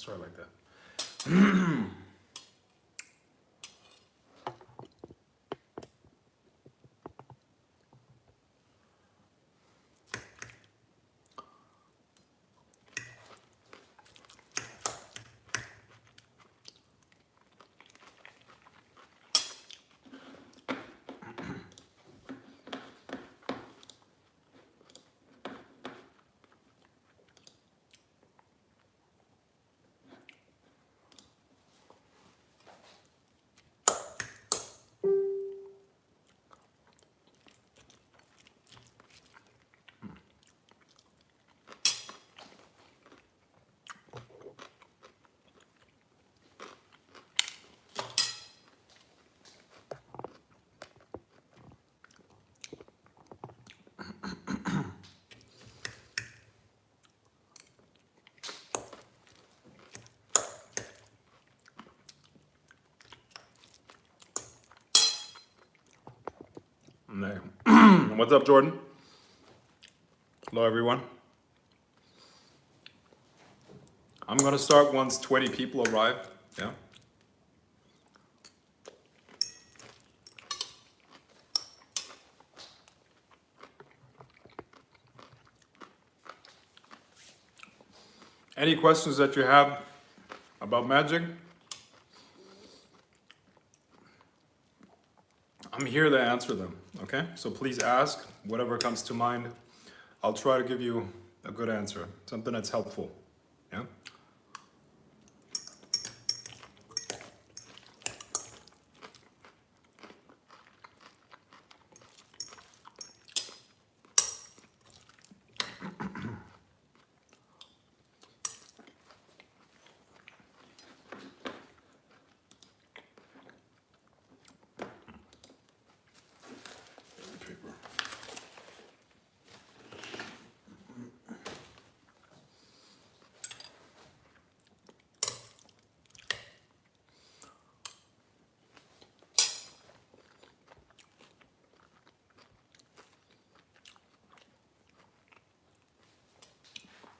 Sorry like that. What's up, Jordan? Hello, everyone. I'm gonna start once 20 people arrive. Yeah. Any questions that you have about Magick? I'm here to answer them, okay? So please ask whatever comes to mind. I'll try to give you a good answer, something that's helpful, yeah?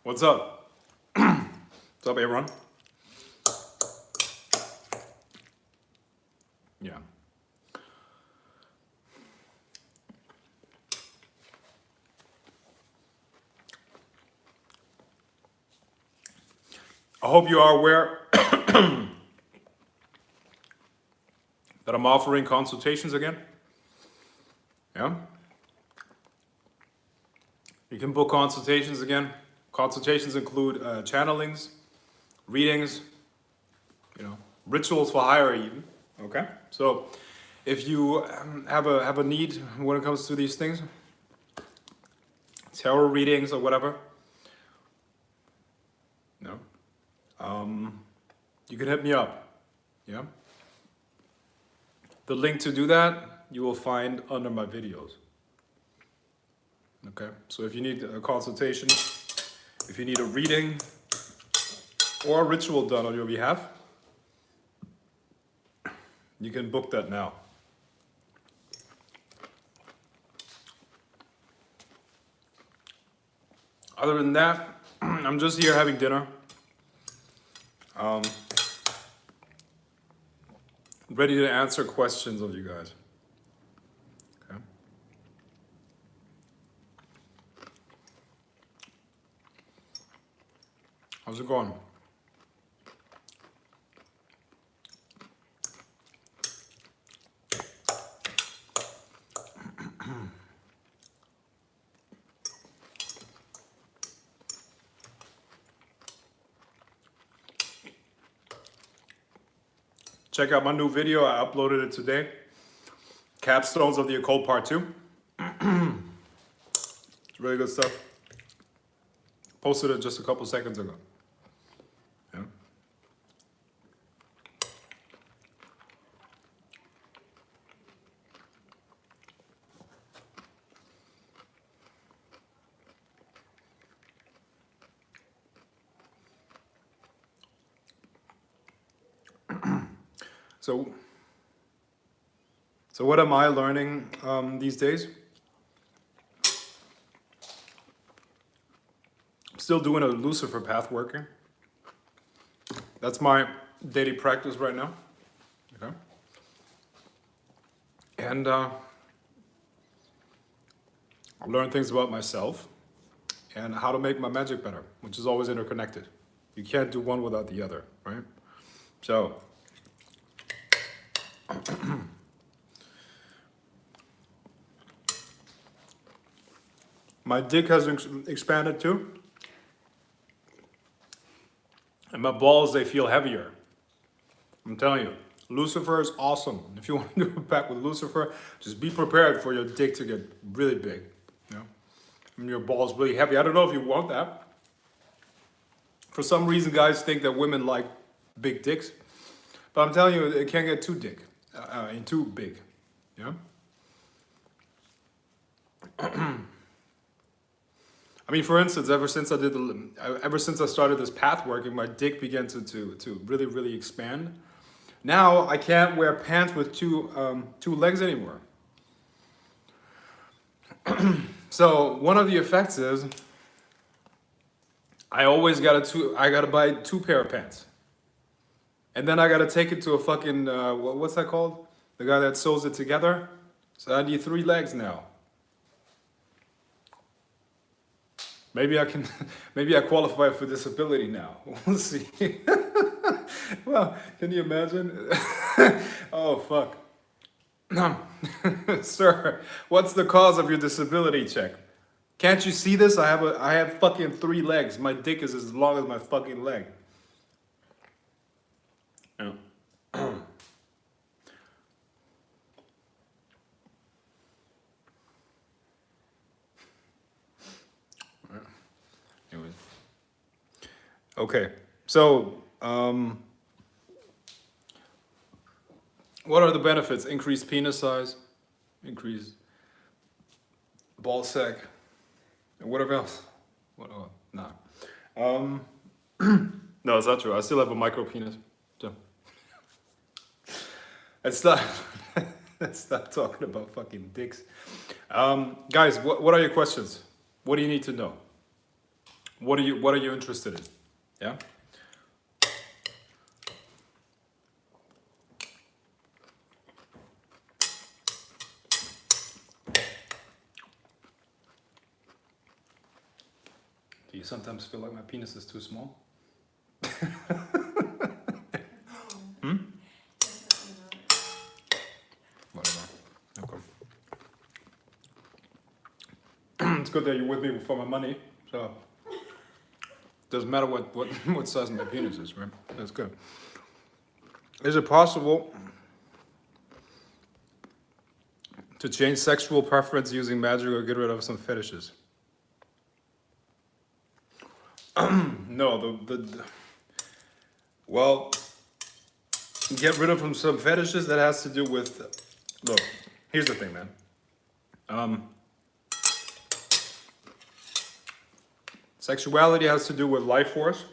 What's up? What's up, everyone? Yeah. I hope you are aware that I'm offering consultations again. Yeah. You can book consultations again. Consultations include channelings, readings, rituals for hire even. Okay. So if you have a need when it comes to these things, tarot readings or whatever, you can hit me up. Yeah. The link to do that you will find under my videos. Okay. So if you need a consultation, if you need a reading or a ritual done on your behalf, you can book that now. Other than that, I'm just here having dinner. Ready to answer questions of you guys. Okay. How's it going? Check out my new video. I uploaded it today. Capstones of the Occult Part 2. It's really good stuff. Posted it just a couple seconds ago. Yeah. So what am I learning these days? I'm still doing a Lucifer path working. That's my daily practice right now. Okay. And I learn things about myself and how to make my magic better, which is always interconnected. You can't do one without the other, right? So, my dick has expanded too. And my balls, they feel heavier. I'm telling you, Lucifer is awesome. If you want to do a pack with Lucifer, just be prepared for your dick to get really big. You know? And your balls really heavy. I don't know if you want that. For some reason, guys think that women like big dicks. But I'm telling you, it can't get too big. Too big. Yeah? I mean, for instance, ever since I started this path working, my dick began to really, really expand. Now I can't wear pants with two legs anymore. So one of the effects is I always gotta buy 2 pair of pants, and then I gotta take it to a fucking what's that called? The guy that sews it together. So I need 3 legs now. Maybe I qualify for disability now. We'll see. Well, can you imagine? Oh, fuck. Sir, what's the cause of your disability check? Can't you see this? I have fucking 3 legs. My dick is as long as my fucking leg. Yeah. Anyways. Okay, so what are the benefits? Increased penis size, increased ball sack, and whatever else. What? Oh, nah. No, it's not true. I still have a micro penis. So. Let's stop talking about fucking dicks. Guys, what are your questions? What do you need to know? What are you interested in? Yeah? Do you sometimes feel like my penis is too small? Whatever. Okay. It's good that you're with me for my money, so doesn't matter what size my penis is, right? That's good. Is it possible to change sexual preference using magic or get rid of some fetishes? No, well, get rid of some fetishes. That has to do with, look, here's the thing, man. Sexuality has to do with life force.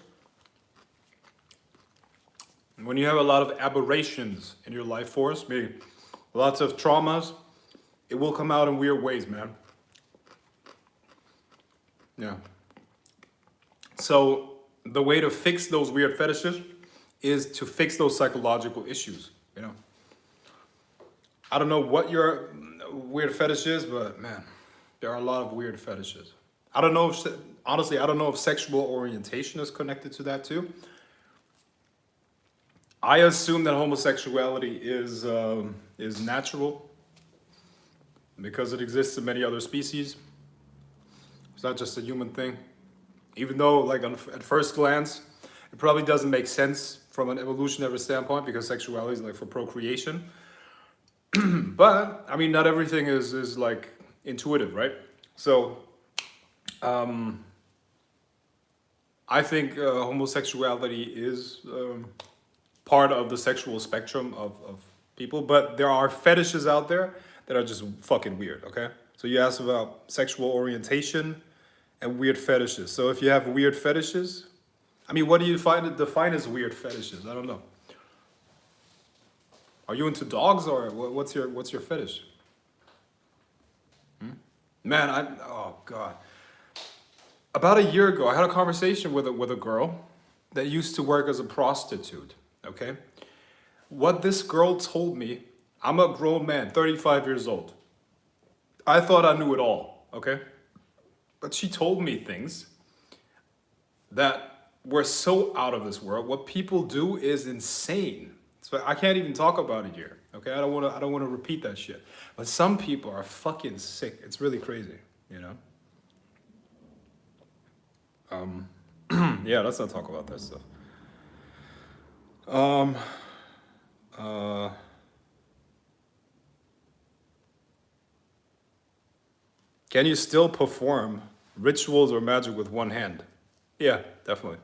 When you have a lot of aberrations in your life force, maybe lots of traumas, it will come out in weird ways, man. Yeah. So the way to fix those weird fetishes is to fix those psychological issues, you know. I don't know what your weird fetish is, but man, there are a lot of weird fetishes. I don't know if, honestly, I don't know if sexual orientation is connected to that too. I assume that homosexuality is natural because it exists in many other species. It's not just a human thing. Even though, like, at first glance, it probably doesn't make sense from an evolutionary standpoint because sexuality is like for procreation. But I mean, not everything is like intuitive, right? So I think homosexuality is part of the sexual spectrum of people, but there are fetishes out there that are just fucking weird, okay? So you asked about sexual orientation and weird fetishes. So if you have weird fetishes, I mean, what do you define as weird fetishes? I don't know. Are you into dogs or what's your fetish? Man, oh God. About a year ago, I had a conversation with a girl that used to work as a prostitute, okay? What this girl told me, I'm a grown man, 35 years old. I thought I knew it all, okay? But she told me things that were so out of this world. What people do is insane. So I can't even talk about it here, okay? I don't want to repeat that shit. But some people are fucking sick. It's really crazy, you know? Yeah, let's not talk about that stuff. Can you still perform rituals or magic with one hand? Yeah, definitely.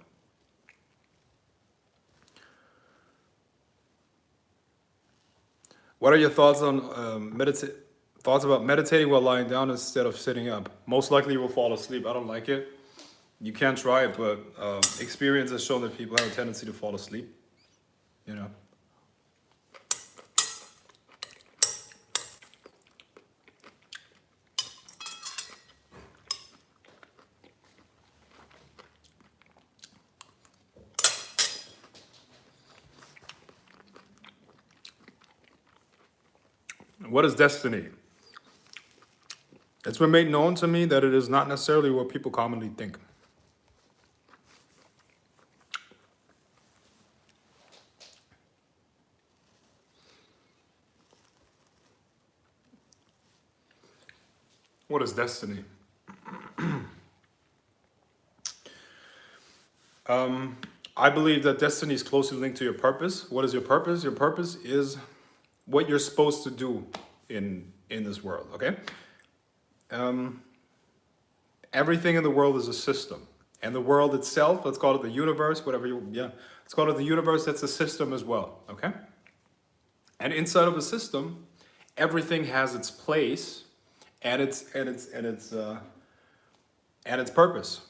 What are your thoughts on thoughts about meditating while lying down instead of sitting up? Most likely you will fall asleep. I don't like it. You can try it, but experience has shown that people have a tendency to fall asleep. You know. What is destiny? It's been made known to me that it is not necessarily what people commonly think. What is destiny? I believe that destiny is closely linked to your purpose. What is your purpose? Your purpose is what you're supposed to do in this world, okay? Everything in the world is a system. And the world itself, let's call it the universe, whatever you, yeah, let's call it the universe, that's a system as well, okay? And inside of a system, everything has its place and its purpose,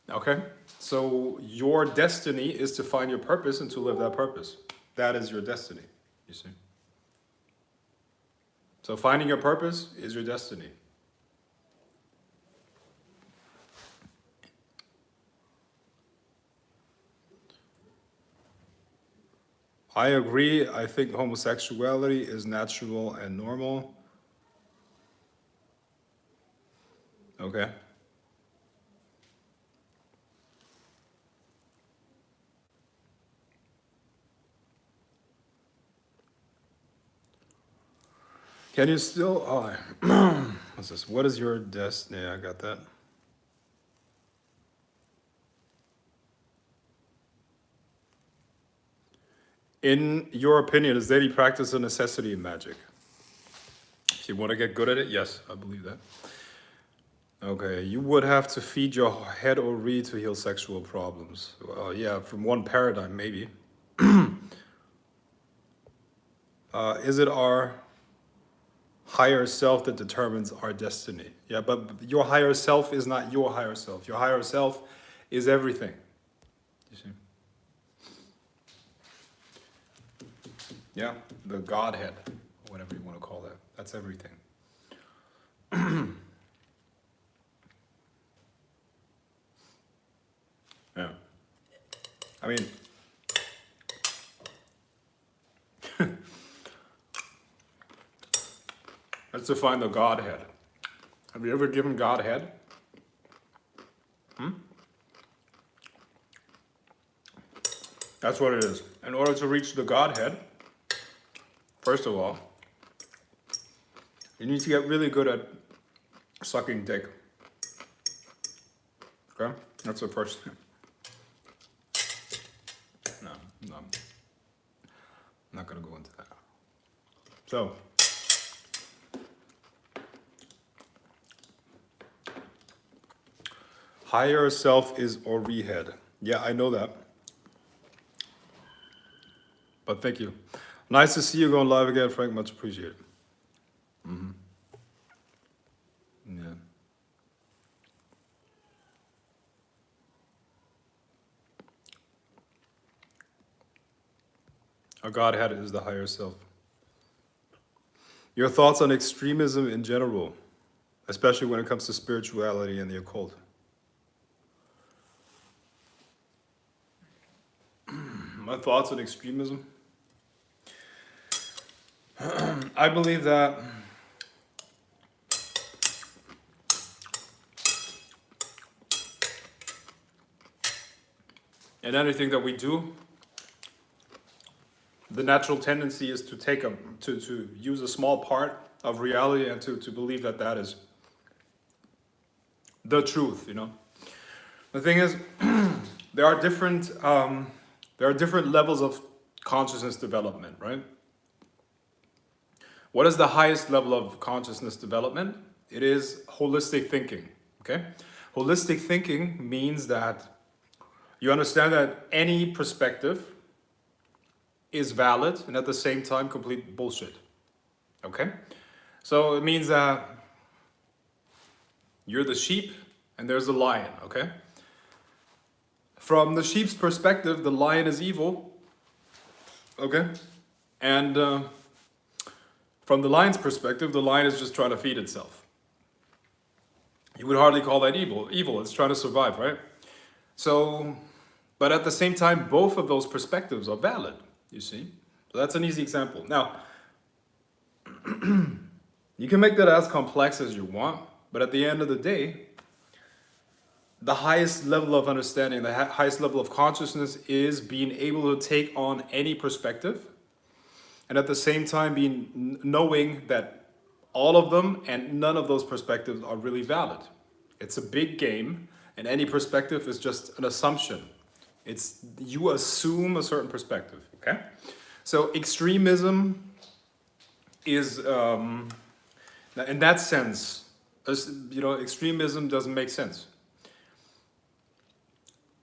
okay? So your destiny is to find your purpose and to live that purpose. That is your destiny, you see? So finding your purpose is your destiny. I agree. I think homosexuality is natural and normal. Okay. Can you still, what's this? What is your destiny? I got that. In your opinion, is daily practice a necessity in magic? If you want to get good at it, yes, I believe that. Okay, you would have to feed your head or read to heal sexual problems. Yeah, from one paradigm, maybe. Is it our higher self that determines our destiny? Yeah, but your higher self is not your higher self. Your higher self is everything. You see? Yeah, the Godhead, whatever you want to call that. That's everything. Yeah. I mean, let's define the Godhead. Have you ever given God head? That's what it is. In order to reach the Godhead, first of all, you need to get really good at sucking dick. Okay? That's the first thing. No, I'm not going to go into that. So, higher self is Ori head. Yeah, I know that. But thank you. Nice to see you going live again, Frank. Much appreciated. Yeah. A Godhead is the higher self. Your thoughts on extremism in general, especially when it comes to spirituality and the occult. My thoughts on extremism. I believe that in anything that we do, the natural tendency is to take to use a small part of reality and to believe that that is the truth. You know, the thing is, there are different levels of consciousness development, right? What is the highest level of consciousness development? It is holistic thinking. Okay, holistic thinking means that you understand that any perspective is valid and at the same time complete bullshit. Okay? So it means that you're the sheep and there's the lion, okay? From the sheep's perspective, the lion is evil, okay? And from the lion's perspective, the lion is just trying to feed itself. You would hardly call that evil. Evil, it's trying to survive, right? So, but at the same time, both of those perspectives are valid, you see? So that's an easy example. Now, you can make that as complex as you want, but at the end of the day, the highest level of understanding, the highest level of consciousness is being able to take on any perspective and at the same time knowing that all of them and none of those perspectives are really valid. It's a big game, and any perspective is just an assumption. It's you assume a certain perspective, okay? So extremism is, in that sense, you know, extremism doesn't make sense.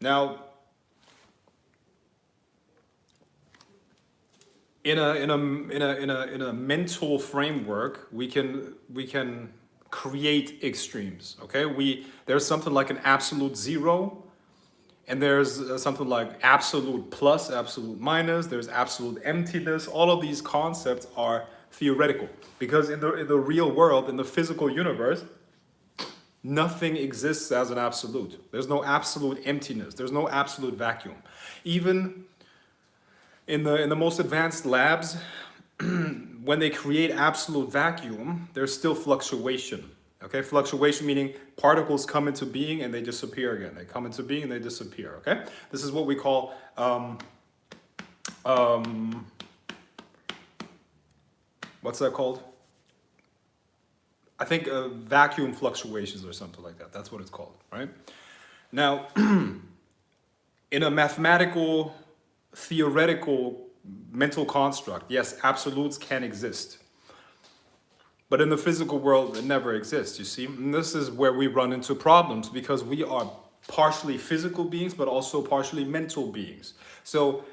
Now, in a mental framework, we can create extremes. Okay, there's something like an absolute zero, and there's something like absolute plus, absolute minus. There's absolute emptiness. All of these concepts are theoretical because in the real world, in the physical universe, nothing exists as an absolute. There's no absolute emptiness. There's no absolute vacuum. Even in the most advanced labs, when they create absolute vacuum, there's still fluctuation. Okay, fluctuation meaning particles come into being and they disappear again. They come into being and they disappear. Okay, this is what we call what's that called? I think vacuum fluctuations or something like that. That's what it's called, right? Now, in a mathematical, theoretical mental construct, yes, absolutes can exist. But in the physical world, it never exists, you see? And this is where we run into problems because we are partially physical beings, but also partially mental beings. So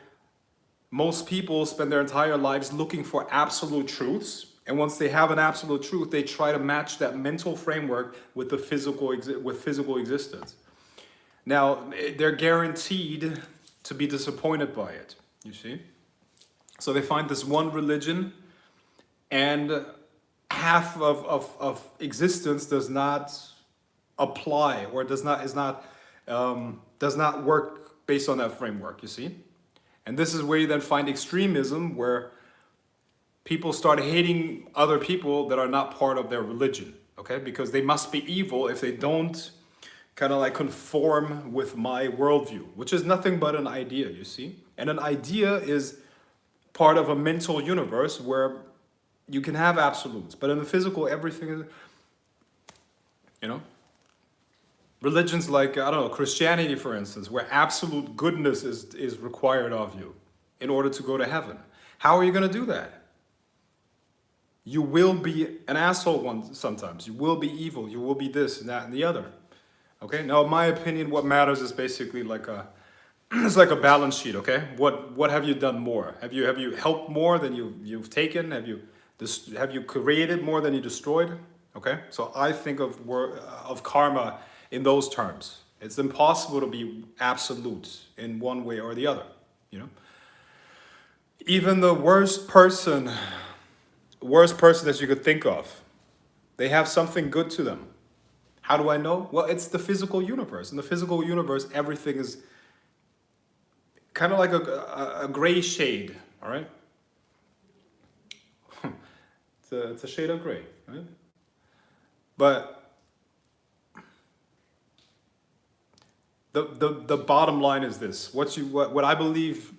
most people spend their entire lives looking for absolute truths. And once they have an absolute truth, they try to match that mental framework with the physical existence. Now, they're guaranteed to be disappointed by it, you see? So they find this one religion and half of existence does not apply or does not work based on that framework, you see? And this is where you then find extremism, where people start hating other people that are not part of their religion, okay? Because they must be evil if they don't kind of like conform with my worldview, which is nothing but an idea, you see? And an idea is part of a mental universe where you can have absolutes, but in the physical, everything is, you know? Religions like, I don't know, Christianity, for instance, where absolute goodness is required of you in order to go to heaven. How are you going to do that? You will be an asshole sometimes. You will be evil. You will be this and that and the other. Okay? Now, in my opinion, what matters is basically like it's like a balance sheet, okay? What have you done more? Have you helped more than you've taken? Have you created more than you destroyed? Okay? So I think of karma in those terms. It's impossible to be absolute in one way or the other, you know? Even the worst person that you could think of, they have something good to them. How do I know? Well, it's the physical universe. In the physical universe, everything is kind of like a gray shade, all right? It's a shade of gray, right? But the bottom line is this: what I believe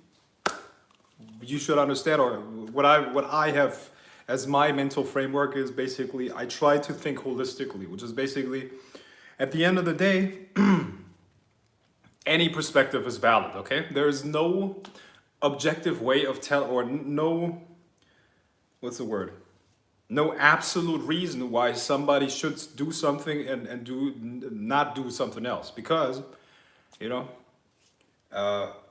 you should understand, or what I have as my mental framework is basically I try to think holistically, which is basically at the end of the day, any perspective is valid. Okay, there is no objective way of or no, what's the word? No absolute reason why somebody should do something and not do something else, because you know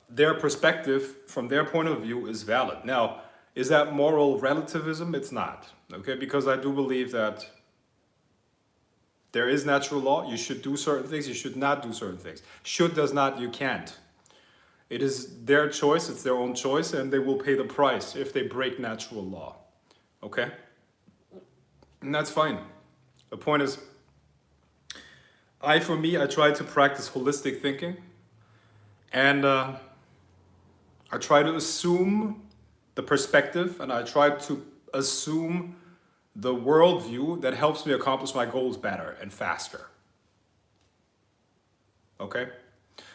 their perspective from their point of view is valid. Now, is that moral relativism? It's not. Okay, because I do believe that there is natural law. You should do certain things, you should not do certain things. Should does not, you can't. It is their choice, it's their own choice, and they will pay the price if they break natural law. Okay? And that's fine. The point is, for me, I try to practice holistic thinking, and I try to assume the perspective, and I try to assume the worldview that helps me accomplish my goals better and faster. Okay?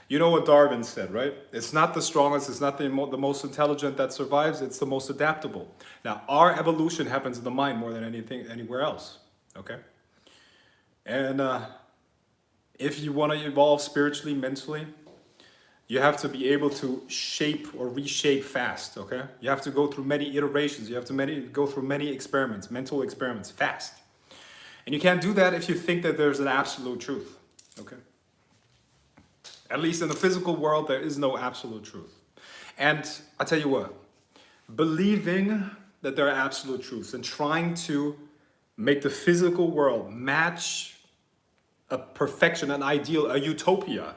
You know what Darwin said, right? It's not the strongest, it's not the most intelligent that survives, it's the most adaptable. Now, our evolution happens in the mind more than anything anywhere else. Okay? And if you want to evolve spiritually, mentally, you have to be able to shape or reshape fast, okay? You have to go through many iterations. You have to go through many experiments, mental experiments, fast. And you can't do that if you think that there's an absolute truth, okay? At least in the physical world, there is no absolute truth. And I tell you what, believing that there are absolute truths and trying to make the physical world match a perfection, an ideal, a utopia,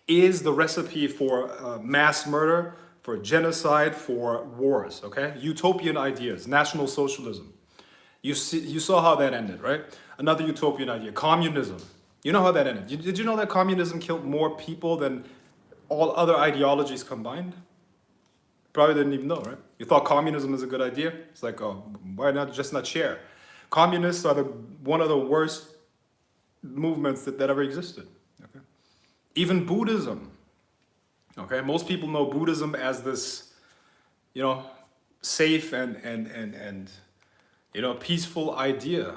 is the recipe for mass murder, for genocide, for wars, okay? Utopian ideas, National Socialism. You saw how that ended, right? Another utopian idea, communism. You know how that ended. Did you know that communism killed more people than all other ideologies combined? Probably didn't even know, right? You thought communism is a good idea? It's like, oh, why not just not share? Communists are one of the worst movements that ever existed. Okay? Even Buddhism. Okay, most people know Buddhism as this, safe and peaceful idea.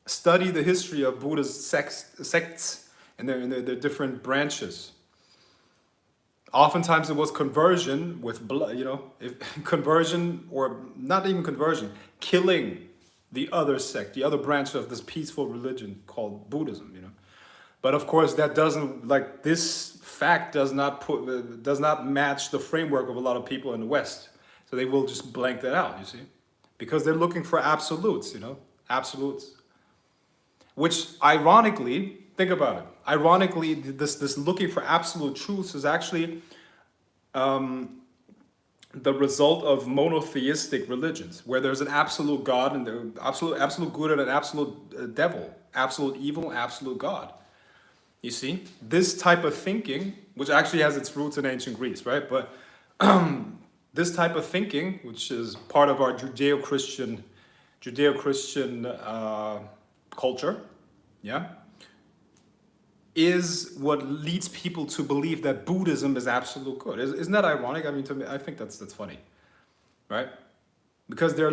Study the history of Buddhist sects and their different branches. Oftentimes it was conversion with blood, conversion, or not even conversion, killing the other sect, the other branch of this peaceful religion called Buddhism, But of course, that doesn't, this fact does not match the framework of a lot of people in the West. So they will just blank that out, you see? Because they're looking for absolutes, absolutes. Which ironically, think about it, ironically, this looking for absolute truths is actually the result of monotheistic religions, where there's an absolute God and the absolute good and an absolute devil, absolute evil, absolute God. You see, this type of thinking, which actually has its roots in ancient Greece, right? But this type of thinking, which is part of our Judeo-Christian culture, yeah, is what leads people to believe that Buddhism is absolute good. Isn't that ironic? I mean, to me, I think that's funny, right? Because they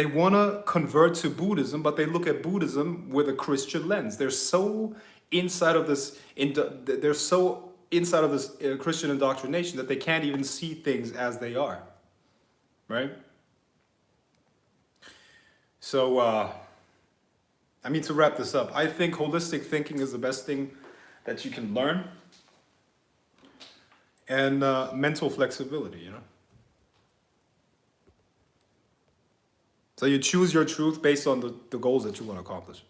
want to convert to Buddhism, but they look at Buddhism with a Christian lens. They're so inside of this Christian indoctrination that they can't even see things as they are, right? So, to wrap this up, I think holistic thinking is the best thing that you can learn, and mental flexibility, So you choose your truth based on the goals that you want to accomplish.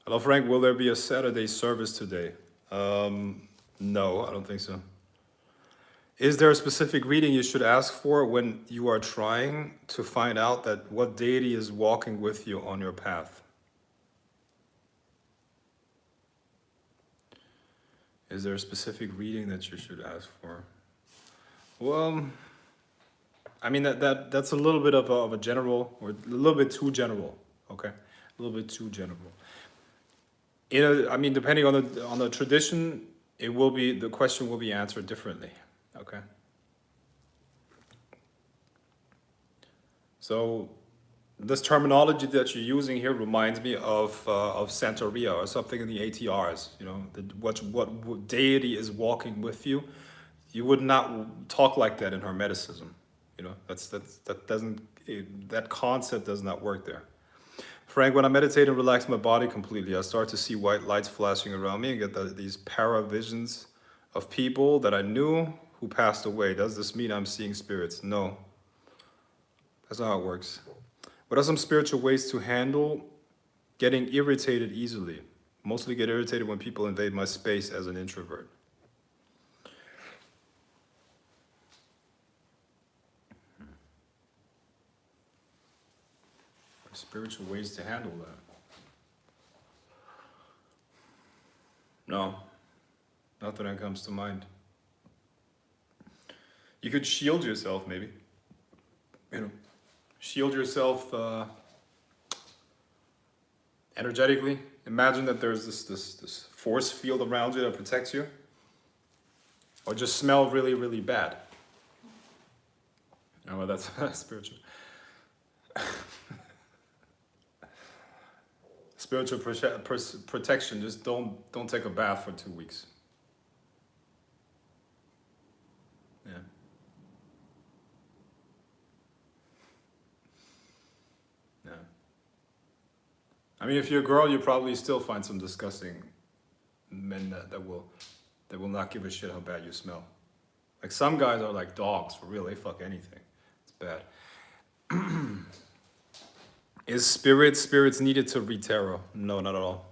Hello, Frank. Will there be a Saturday service today? No, I don't think so. Is there a specific reading you should ask for when you are trying to find out that what deity is walking with you on your path? Is there a specific reading that you should ask for? Well, I mean that's a little bit of a general, or a little bit too general. Okay, a little bit too general. I mean, depending on the tradition, the question will be answered differently. Okay. So this terminology that you're using here reminds me of Santeria or something in the ATRs. You know, what deity is walking with you. You would not talk like that in Hermeticism. You know, that concept does not work there. Frank, when I meditate and relax my body completely, I start to see white lights flashing around me and get these para visions of people that I knew who passed away. Does this mean I'm seeing spirits? No, that's not how it works. What are some spiritual ways to handle getting irritated easily? Mostly get irritated when people invade my space as an introvert. Spiritual ways to handle that? No, nothing that comes to mind. You could shield yourself, maybe. You know, shield yourself energetically. Imagine that there's this force field around you that protects you. Or just smell really, really bad. Oh, well, that's spiritual. Spiritual protection. Just don't take a bath for 2 weeks. Yeah. Yeah. I mean, if you're a girl, you probably still find some disgusting men that will not give a shit how bad you smell. Like some guys are like dogs for real. They fuck anything. It's bad. Is spirits needed to read tarot? No, not at all.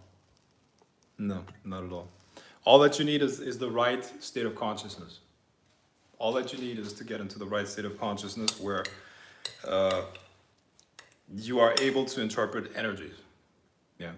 No, not at all. All that you need is the right state of consciousness. All that you need is to get into the right state of consciousness where you are able to interpret energies. Yeah.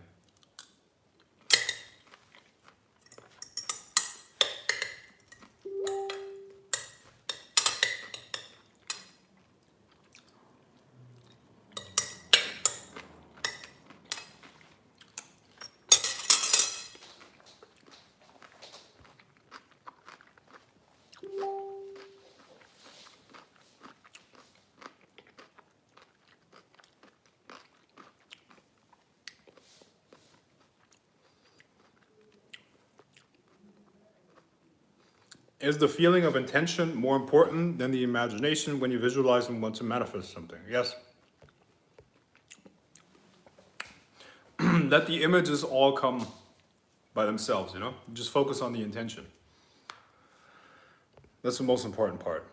Is the feeling of intention more important than the imagination when you visualize and want to manifest something? Yes. Let the images all come by themselves, you know? Just focus on the intention. That's the most important part.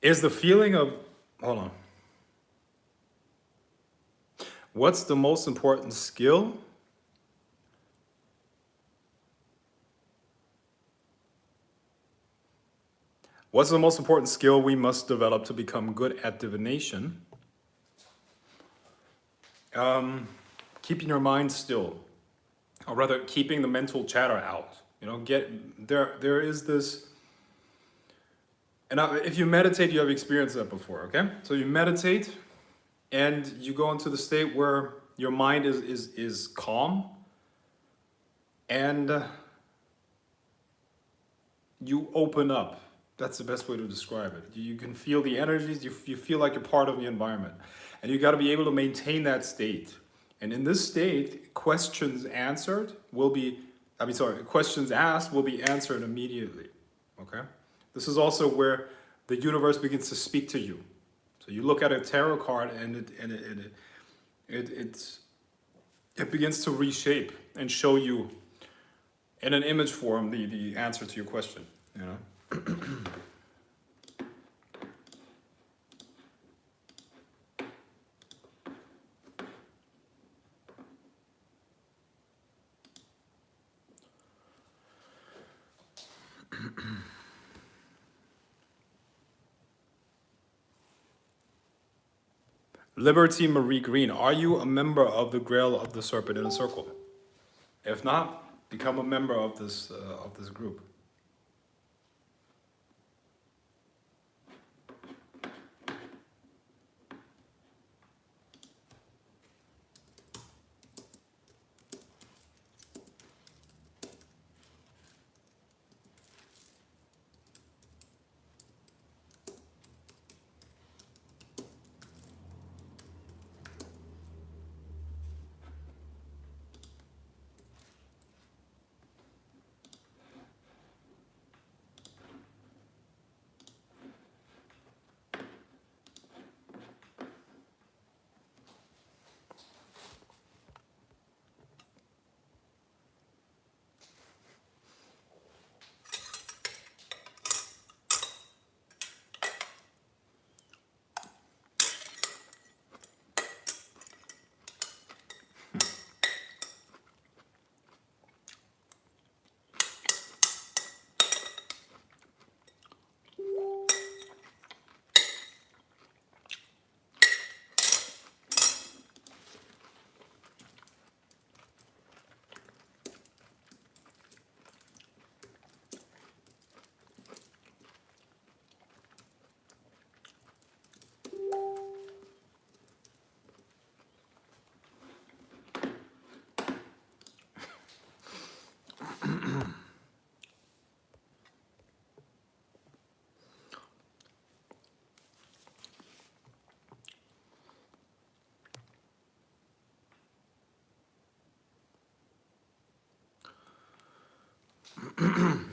Is the feeling of, hold on. What's the most important skill? What's the most important skill we must develop to become good at divination? Keeping your mind still, or rather keeping the mental chatter out. You know, there is this, and if you meditate, you have experienced that before, okay? So you meditate and you go into the state where your mind is calm and you open up. That's the best way to describe it. You can feel the energies, you feel like you're part of the environment. And you gotta be able to maintain that state. And in this state, questions asked will be answered immediately, okay? This is also where the universe begins to speak to you. So you look at a tarot card and it begins to reshape and show you in an image form the answer to your question, you know? Liberty Marie Green, are you a member of the Grail of the Serpent in a Circle? If not, become a member of this group.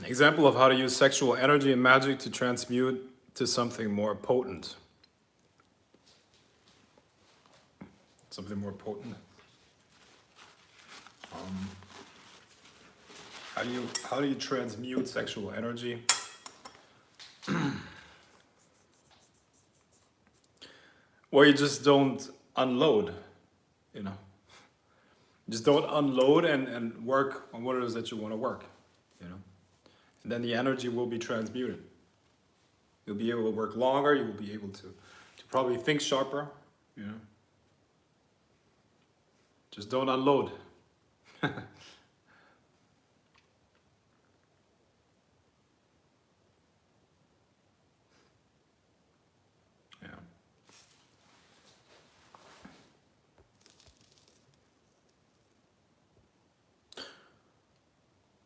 Example of how to use sexual energy and magic to transmute to something more potent. Something more potent. How do you transmute sexual energy? Well, you just don't unload, you know. Just don't unload and work on what it is that you want to work, you know. And then the energy will be transmuted. You'll be able to work longer, you will be able to probably think sharper, you know. Just don't unload. Yeah.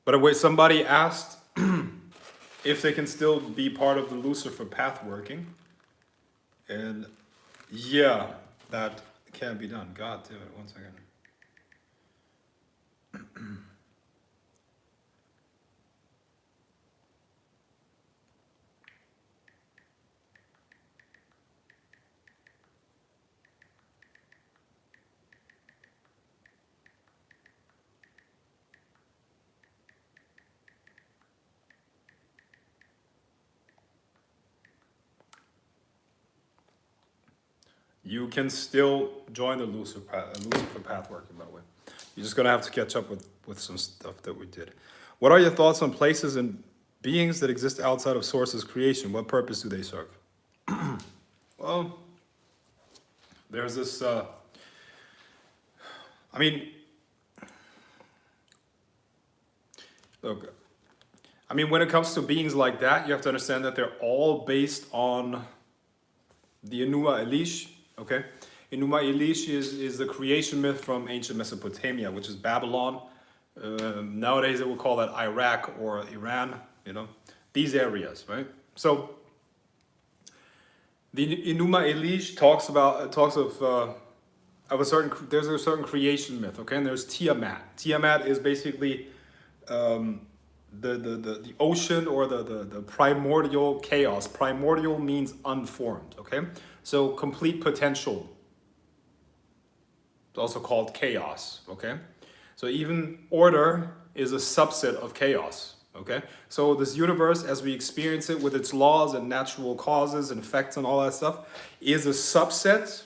By the way, somebody asked if they can still be part of the Lucifer path working. And yeah, that can be done. God damn it, 1 second. You can still join the Lucifer path working, by the way. You're just gonna have to catch up with some stuff that we did. What are your thoughts on places and beings that exist outside of Source's creation? What purpose do they serve? Well, there's this, I mean, look, I mean, when it comes to beings like that, you have to understand that they're all based on the Enuma Elish, okay? Enuma Elish is the creation myth from ancient Mesopotamia, which is Babylon. Nowadays, they would call that Iraq or Iran, you know, these areas, right? So the Enuma Elish talks of a certain, there's a certain creation myth, okay? And there's Tiamat. Tiamat is basically the ocean or the primordial chaos. Primordial means unformed, okay? So complete potential. It's also called chaos, okay? So even order is a subset of chaos, okay? So this universe, as we experience it with its laws and natural causes and effects and all that stuff, is a subset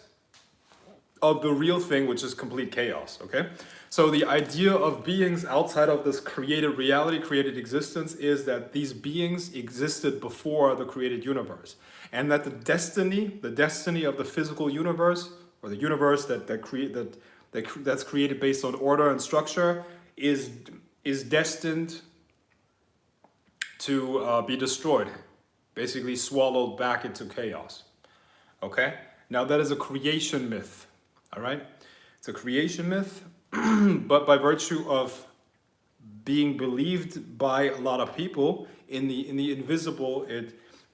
of the real thing, which is complete chaos, okay? So the idea of beings outside of this created reality, created existence, is that these beings existed before the created universe. And that the destiny of the physical universe, or the universe that's created based on order and structure, is destined to be destroyed, basically swallowed back into chaos. Okay? Now that is a creation myth. All right? It's a creation myth, but by virtue of being believed by a lot of people in the invisible,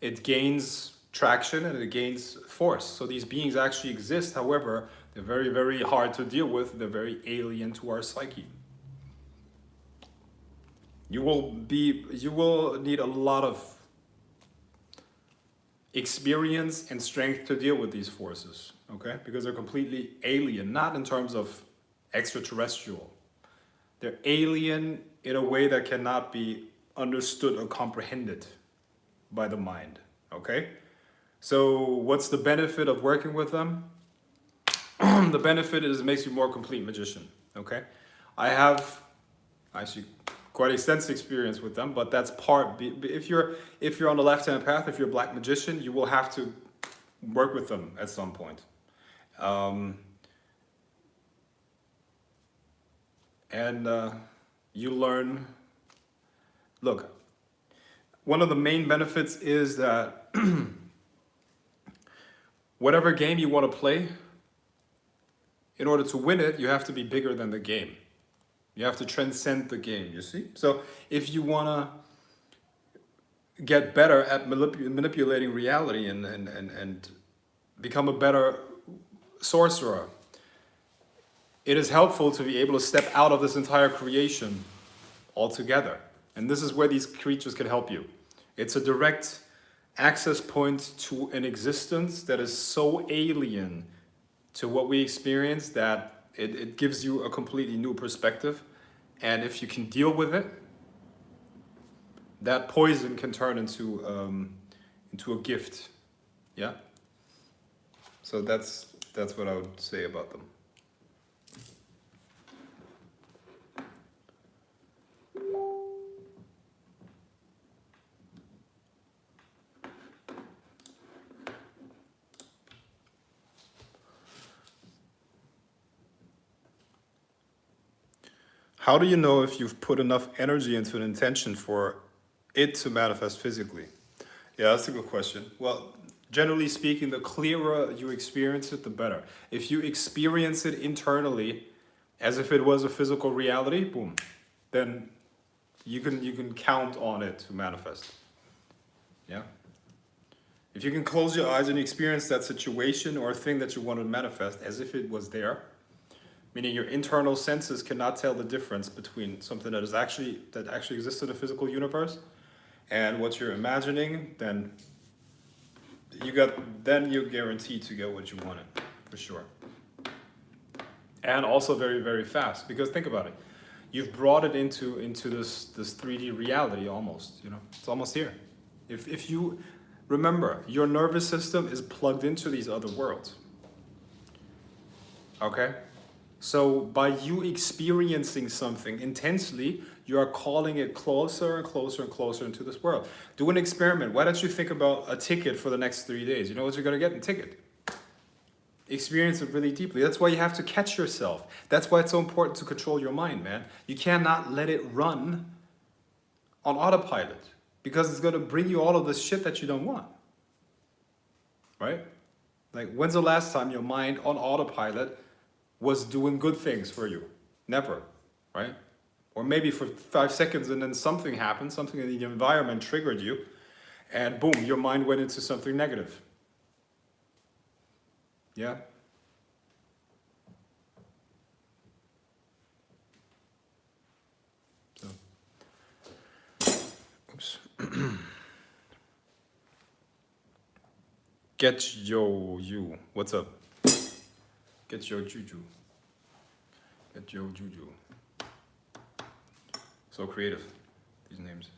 it gains traction and it gains force. So these beings actually exist. However, they're very, very hard to deal with. They're very alien to our psyche. You will need a lot of experience and strength to deal with these forces, okay? Because they're completely alien, not in terms of extraterrestrial. They're alien in a way that cannot be understood or comprehended by the mind, okay? So what's the benefit of working with them? The benefit is it makes you a more complete magician, okay? I have actually quite extensive experience with them, but that's part. If you're on the left-hand path, if you're a black magician, you will have to work with them at some point. You learn. Look, one of the main benefits is that whatever game you want to play, in order to win it, you have to be bigger than the game. You have to transcend the game, you see? So if you want to get better at manipulating reality and become a better sorcerer, it is helpful to be able to step out of this entire creation altogether. And this is where these creatures can help you. It's a direct access point to an existence that is so alien to what we experience that it gives you a completely new perspective. And if you can deal with it, that poison can turn into a gift. Yeah? So that's what I would say about them. How do you know if you've put enough energy into an intention for it to manifest physically? Yeah, that's a good question. Well, generally speaking, the clearer you experience it, the better. If you experience it internally as if it was a physical reality, boom, then you can count on it to manifest. Yeah? If you can close your eyes and experience that situation or thing that you want to manifest as if it was there, meaning your internal senses cannot tell the difference between something that actually exists in the physical universe and what you're imagining, then you're guaranteed to get what you wanted, for sure. And also very, very fast, because think about it. You've brought it into this 3D reality almost, it's almost here. If you remember, your nervous system is plugged into these other worlds. Okay? So by you experiencing something intensely, you are calling it closer and closer and closer into this world. Do an experiment. Why don't you think about a ticket for the next 3 days? You know what you're going to get in a ticket. Experience it really deeply. That's why you have to catch yourself. That's why it's so important to control your mind, man. You cannot let it run on autopilot because it's going to bring you all of this shit that you don't want. Right? Like, when's the last time your mind on autopilot was doing good things for you? Never, right? Or maybe for 5 seconds and then something happened, something in the environment triggered you, and boom, your mind went into something negative. Yeah? So, oops. Get yo you. What's up? Get your juju. Get your juju. So creative, these names.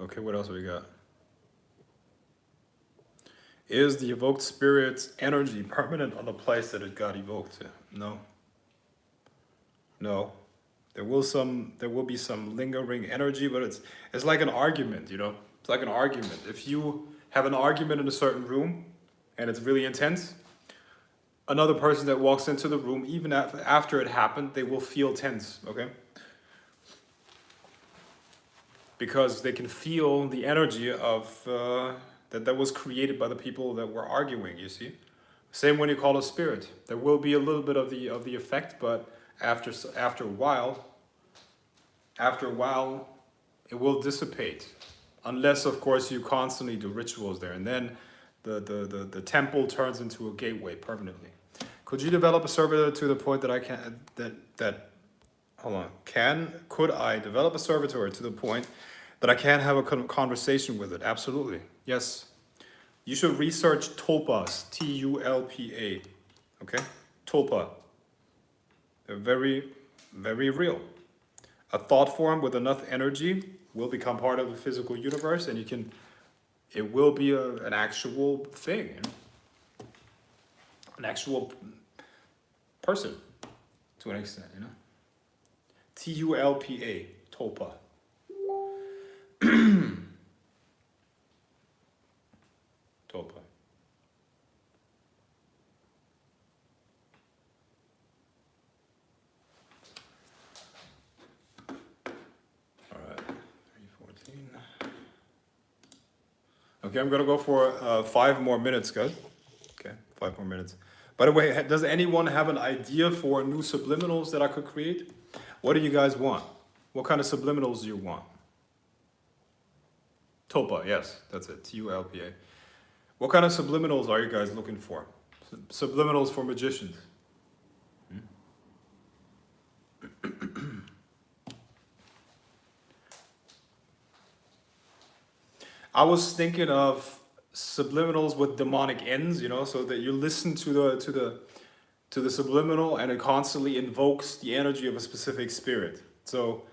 Okay, what else we got? Is the evoked spirit's energy permanent on the place that it got evoked to? No. No. There will be some lingering energy, but it's like an argument, you know? It's like an argument. If you have an argument in a certain room and it's really intense, another person that walks into the room, even after it happened, they will feel tense, okay? Because they can feel the energy of that was created by the people that were arguing, you see? Same when you call a spirit. There will be a little bit of the effect, but after a while, it will dissipate. Unless, of course, you constantly do rituals there. And then the temple turns into a gateway permanently. Could you develop a servitor to the point that I can, hold on, could I develop a servitor to the point that I can have a conversation with it? Absolutely, yes. You should research tulpas, T-U-L-P-A, okay? Tulpa, they're very, very real. A thought form with enough energy will become part of the physical universe, and it will be an actual thing, you know? An actual person, to an extent, you know? T-U-L-P-A, tulpa. Tulpa. All right, 3:14. Okay, I'm gonna go for 5 more minutes, guys. Okay, 5 more minutes. By the way, does anyone have an idea for new subliminals that I could create? What do you guys want? What kind of subliminals do you want? Tulpa, yes, that's it, T-U-L-P-A. What kind of subliminals are you guys looking for? Subliminals for magicians. I was thinking of subliminals with demonic ends, you know, so that you listen to the subliminal and it constantly invokes the energy of a specific spirit. So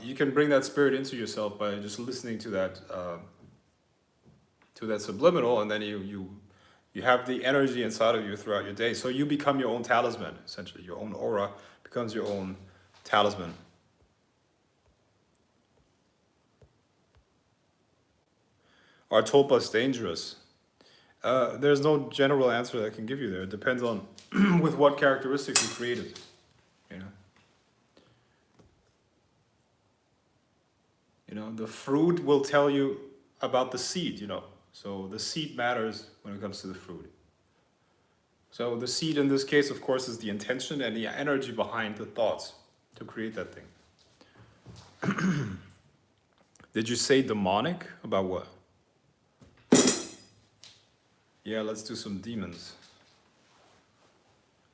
you can bring that spirit into yourself by just listening to that subliminal, and then you have the energy inside of you throughout your day. So you become your own talisman, essentially. Your own aura becomes your own talisman. Are tulpas dangerous? There's no general answer that I can give you there. It depends on with what characteristics you created, you know. You know, the fruit will tell you about the seed, you know. So the seed matters when it comes to the fruit. So the seed in this case, of course, is the intention and the energy behind the thoughts to create that thing. Did you say demonic? About what? Yeah, let's do some demons.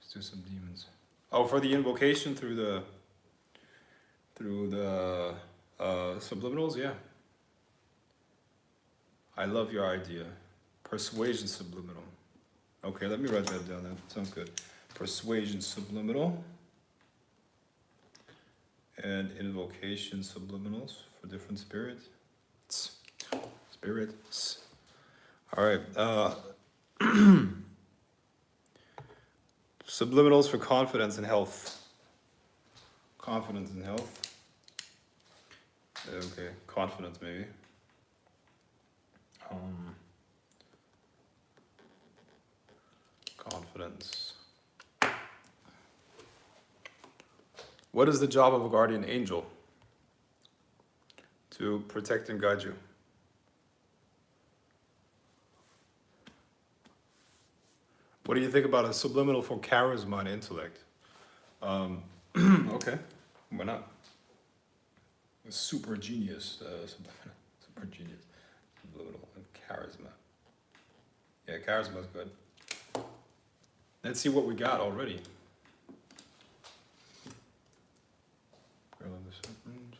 Let's do some demons. Oh, for the invocation through the subliminals, yeah. I love your idea. Persuasion subliminal. Okay, let me write that down. That sounds good. Persuasion subliminal. And invocation subliminals for different spirits. Spirits. All right. Subliminals for confidence and health. Confidence and health. Okay, confidence maybe. Confidence. What is the job of a guardian angel? To protect and guide you. What do you think about a subliminal for charisma and intellect? Okay, why not? A super genius subliminal. Super genius subliminal and charisma. Yeah, charisma is good. Let's see what we got already. Girl of the Serpent.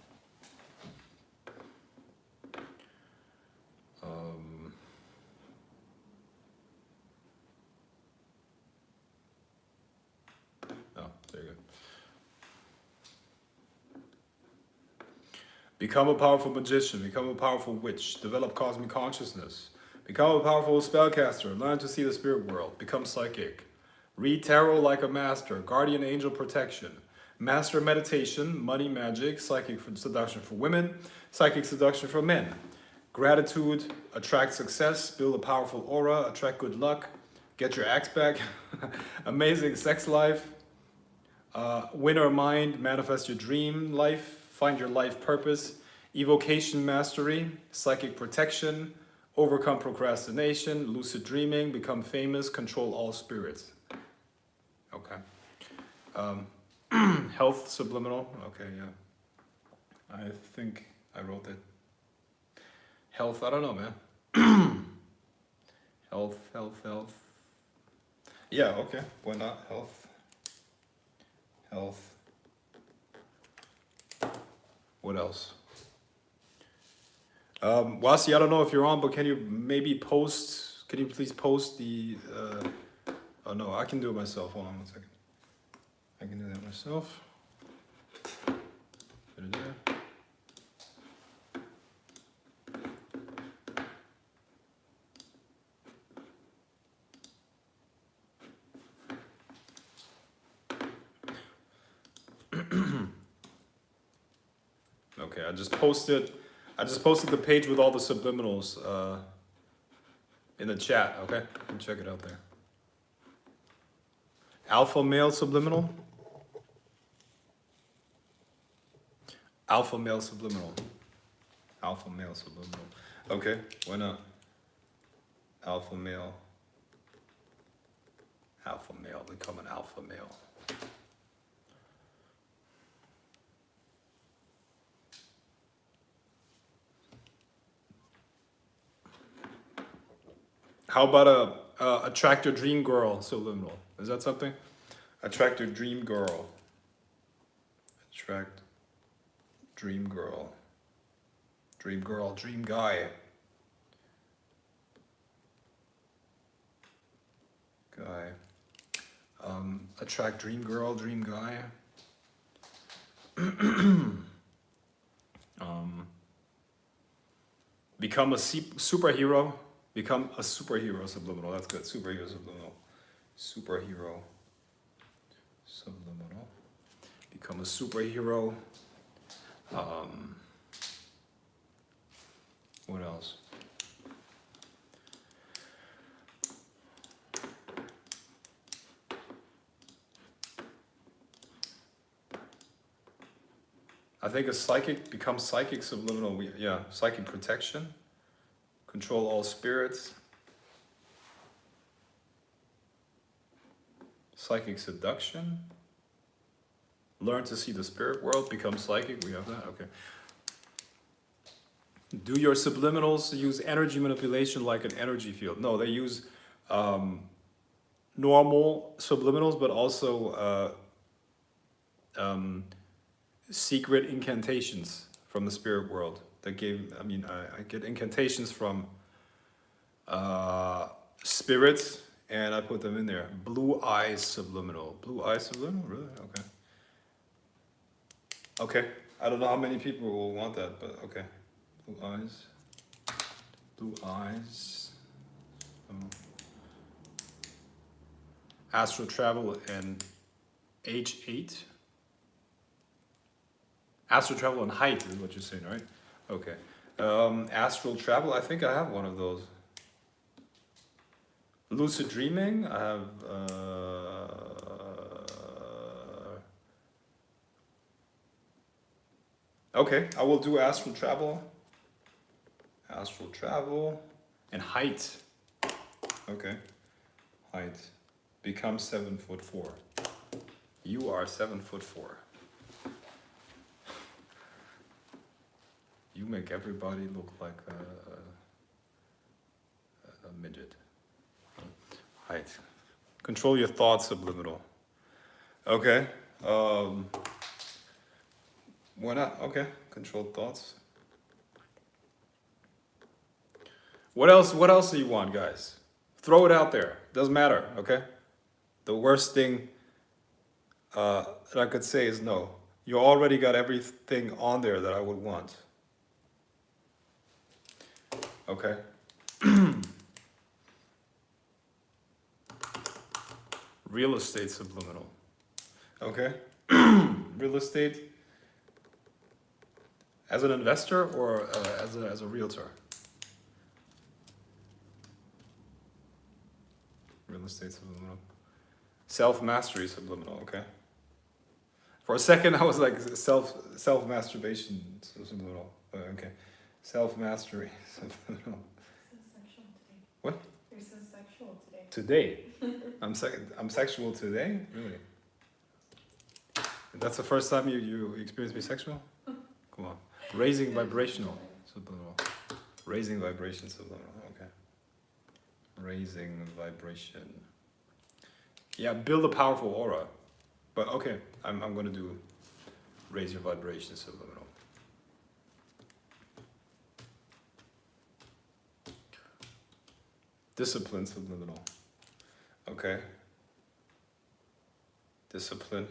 Oh, there you go. Become a powerful magician. Become a powerful witch. Develop cosmic consciousness. Become a powerful spellcaster. Learn to see the spirit world. Become psychic. Read tarot like a master. Guardian angel protection. Master meditation. Money magic. Psychic seduction for women. Psychic seduction for men. Gratitude. Attract success. Build a powerful aura. Attract good luck. Get your ex back. Amazing sex life. Winner mind. Manifest your dream life. Find your life purpose. Evocation mastery. Psychic protection. Overcome procrastination. Lucid dreaming. Become famous. Control all spirits. Okay. Health subliminal. Okay, yeah. I think I wrote that. Health, I don't know, man. Health. Yeah, okay. Why not? Health. What else? Wasi, I don't know if you're on, but can you maybe post, can you please post the, oh no, I can do it myself. Hold on one second. I can do that myself. Put it there. Okay, I just posted the page with all the subliminals in the chat, okay? You can check it out there. Alpha male subliminal. Alpha male subliminal. Alpha male subliminal. Okay, why not? Alpha male. Alpha male, become an alpha male. How about attract your dream girl subliminal? Is that something? Attract your dream girl. Attract dream girl. Dream girl, dream guy. Attract dream girl, dream guy. Become a superhero. Become a superhero subliminal. That's good. Superhero subliminal. Superhero subliminal. Become a superhero. What else? I think a psychic becomes psychic subliminal. Yeah, psychic protection. Control all spirits. Psychic seduction. Learn to see the spirit world. Become psychic. We have that. Okay. Do your subliminals use energy manipulation like an energy field? No, they use normal subliminals, but also secret incantations from the spirit world. That gave, I mean, I get incantations from spirits, and I put them in there. Blue eyes subliminal. Blue eyes subliminal? Really? Okay. Okay. I don't know how many people will want that, but okay. Blue eyes. Blue eyes. Astral travel and age 8. Astral travel and height is what you're saying, right? Okay. Astral travel, I think I have one of those. Lucid dreaming, I have okay, I will do astral travel. Astral travel and height. Okay. Height. Become 7'4". You are 7'4". You make everybody look like a midget. Height. Control your thoughts subliminal. Okay. Why not? Okay. Control thoughts. What else do you want, guys? Throw it out there. Doesn't matter, okay? The worst thing that I could say is no. You already got everything on there that I would want. Okay. Real estate subliminal. Okay. Real estate as an investor or as a realtor? Real estate subliminal. Self-mastery subliminal, okay. For a second I was like self-masturbation subliminal. Okay. Self-mastery subliminal. So sexual today. What? You're so sexual today. Today? I'm sexual today? Really? That's the first time you experienced me sexual? Come on. Raising vibrational subliminal. Raising vibration subliminal. Okay. Raising vibration. Yeah, build a powerful aura. But okay, I'm gonna do raise your vibration subliminal. Discipline subliminal. Okay. Discipline.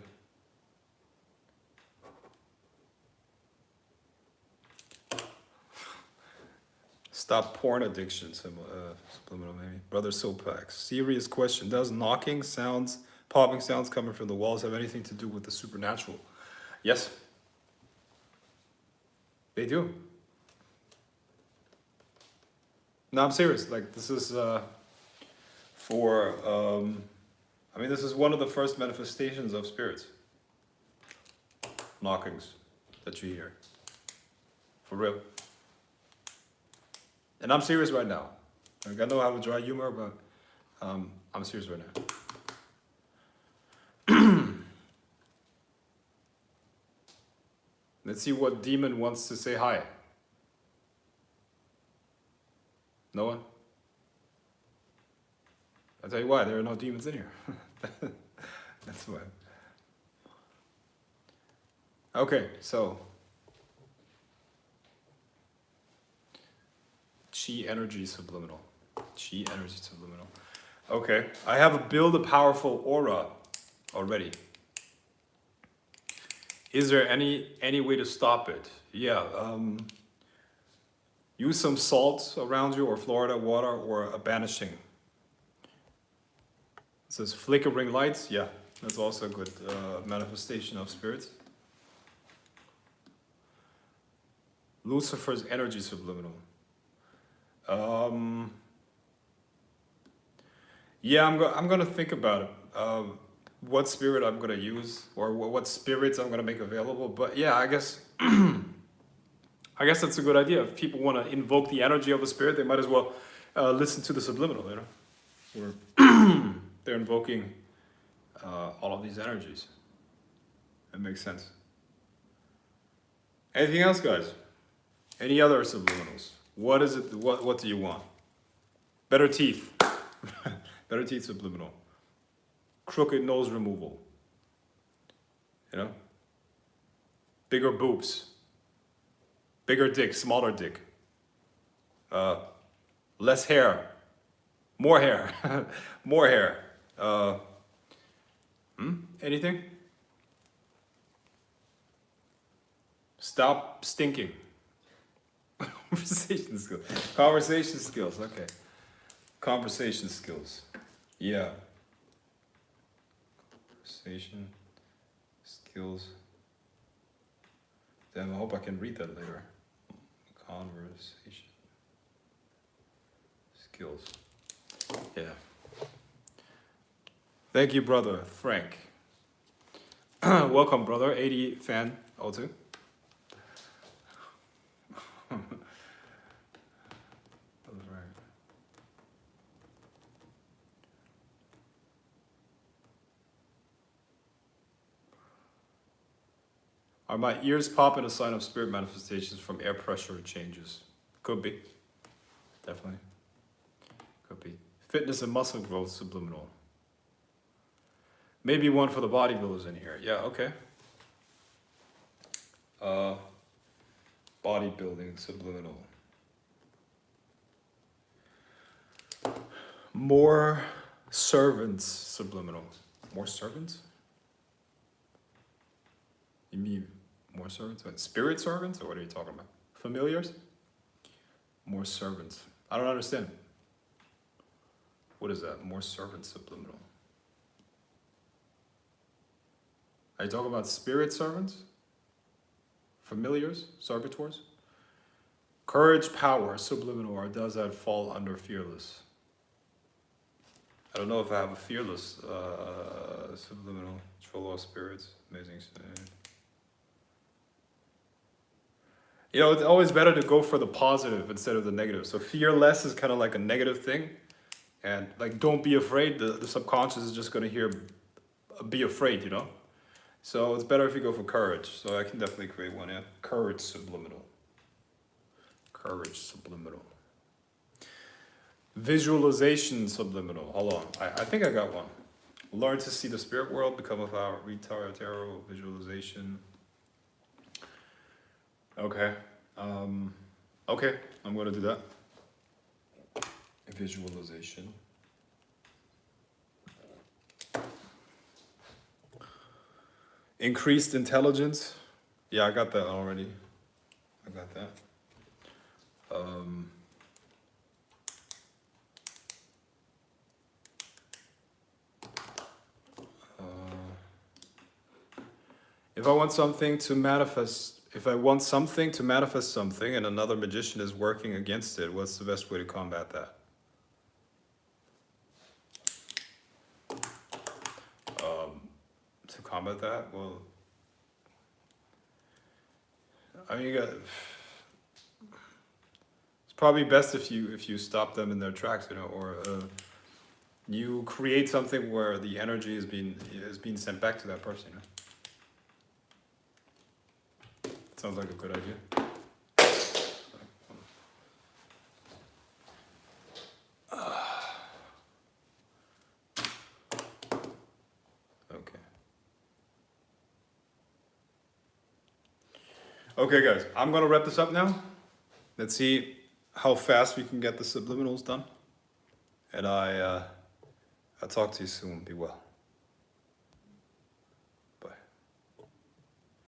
Stop porn addiction, subliminal maybe. Brother Sopax. Serious question. Does knocking sounds, popping sounds coming from the walls have anything to do with the supernatural? Yes. They do. No, I'm serious. Like, this is I mean, this is one of the first manifestations of spirits. Knockings that you hear. For real. And I'm serious right now. Like, I know I have a dry humor, but I'm serious right now. Let's see what demon wants to say hi. No one? I'll tell you why, there are no demons in here. That's why. Okay, so. Chi energy subliminal. Chi energy subliminal. Okay, I have built a powerful aura already. Is there any way to stop it? Yeah, use some salt around you or Florida water or a banishing. It says flickering lights. Yeah, that's also a good manifestation of spirits. Lucifer's energy subliminal. Yeah, I'm gonna think about it. What spirit I'm gonna use or what spirits I'm gonna make available. But yeah, I guess that's a good idea. If people want to invoke the energy of a spirit, they might as well listen to the subliminal, you know, where they're invoking all of these energies. That makes sense. Anything else, guys? Any other subliminals? What is it? What do you want? Better teeth. Better teeth subliminal. Crooked nose removal. You know? Bigger boobs. Bigger dick, smaller dick. Less hair. More hair. More hair. Anything? Stop stinking. Conversation skills. Conversation skills, okay. Conversation skills. Yeah. Conversation skills. Damn, I hope I can read that later. Conversation skills. Yeah. Thank you, brother Frank. Welcome, brother. 80 fan O2. Are my ears popping a sign of spirit manifestations from air pressure changes? Could be. Definitely. Could be. Fitness and muscle growth subliminal. Maybe one for the bodybuilders in here. Yeah, okay. Bodybuilding subliminal. More servants subliminal. More servants? You mean more servants? What, spirit servants? Or what are you talking about? Familiars? More servants. I don't understand. What is that? More servants subliminal. Are you talking about spirit servants? Familiars? Servitors? Courage, power, subliminal, or does that fall under fearless? I don't know if I have a fearless subliminal. Control all spirits. Amazing. You know, it's always better to go for the positive instead of the negative. So fearless is kind of like a negative thing. And like, don't be afraid. The subconscious is just going to hear, be afraid, you know? So it's better if you go for courage. So I can definitely create one, yeah. Courage subliminal. Courage subliminal. Visualization subliminal. Hold on. I think I got one. Learn to see the spirit world, become a vow, read tarot, visualization. Okay. Okay, I'm gonna do that. Visualization. Increased intelligence. Yeah, I got that already. I got that. If I want something to manifest, if I want something to manifest something and another magician is working against it, what's the best way to combat that? To combat that, well, I mean, it's probably best if you stop them in their tracks, you know, or you create something where the energy is being sent back to that person. You know? Sounds like a good idea. Okay. Okay, guys, I'm gonna wrap this up now. Let's see how fast we can get the subliminals done. And I'll talk to you soon. Be well.